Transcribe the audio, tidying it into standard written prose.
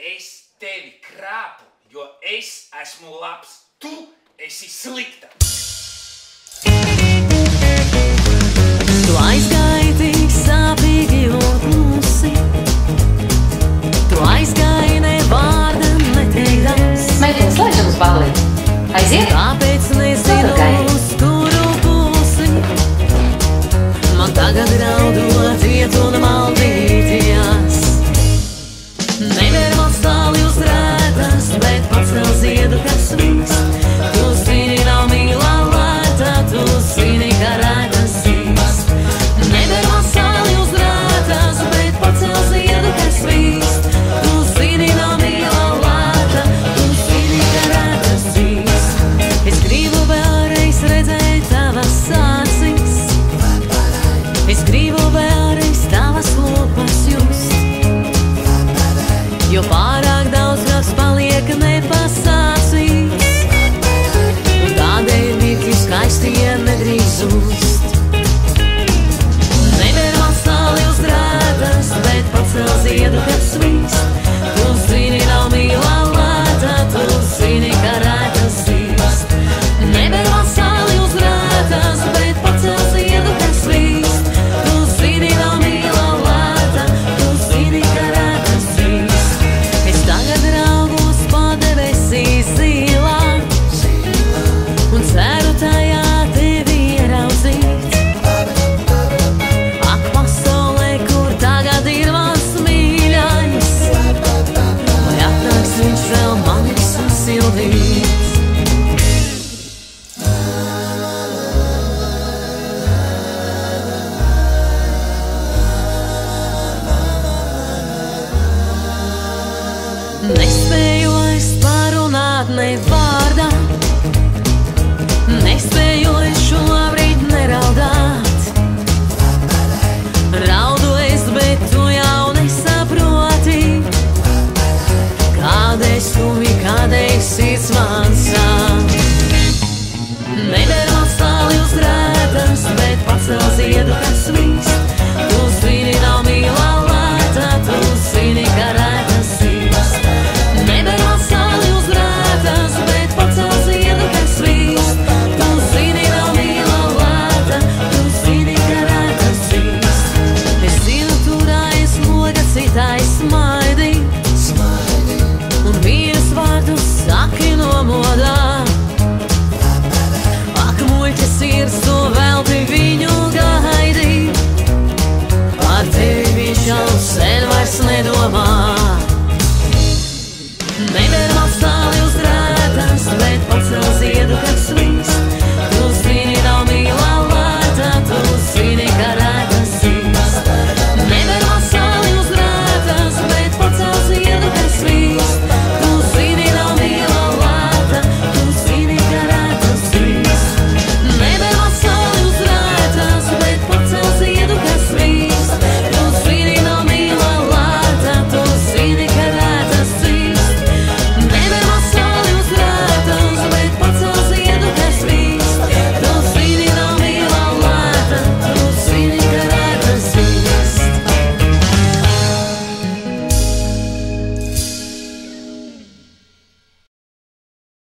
es tevi krāpu, jo es esmu labs, tu esi slikta. Tu aizgāji tik sāpīgi un klusi. Tu aizgāji ne vārda neteikdams. Meitene, slēdžam uz balli. Aiziet? Tāpēc nezinu, uz kuru pusi. Man tagad raudot iet un maldīties. Never man stāli uz rētas, bet pacel ziedu, kas svīst. Tu zini, nav mīlā lēta, tu zini, ka rētas svīst. Never man stāli uz rētas, bet pacel ziedu, kas svīst. Tu zini, nav mīlā lēta, tu zini, ka rētas svīst. Es gribu vēlreiz redzēt tavas acis. Es gribu vēlreiz tavas lūpas just. Jo pārāk daudz kāds paliek nepasācīts. Un tādēļ mirkļi skaistie nedrīkst zust. Never man stāli uz rētas, bet pacel ziedu, kas svīst. Tu zini, nav mīlā lēta, tu zini, ka rētas svīst. Never man stāli uz rētas, bet pacel ziedu, kas svīst. Tu zini, nav mīlā lēta, tu zini, ka rētas svīst. Es tagad raugos pa debesīs zilā un ceru tajā tevi ieraudzīt. Ak, pasaulē, kur tagad ir mans mīļais, vai atnāks viņš vēl manis un sildīs. Nespēju es parunāt ne vārdā, nespēju es šobrīd neraudāt. Raudu es, bet tu jau nesaproti, kādēļ skumi, kādēļ sirds man sāp. Never man stāli uz rētas, bet pacel ziedu, kas svīst. Tu zini, nav mīlā lēta, tu zini, ka rētas svīst. Never man stāli uz rētas, bet pacel ziedu, kas svīst. Tu zini, nav mīlā lēta, tu zini, ka rētas svīst. Es zinu, tur aiz loga citai smaidi, un vienas vārdus saki nomodā. Ak, muļķa sirds, tu velti viņu gaidi. Par tevi viņš jau sen vairs nedomā.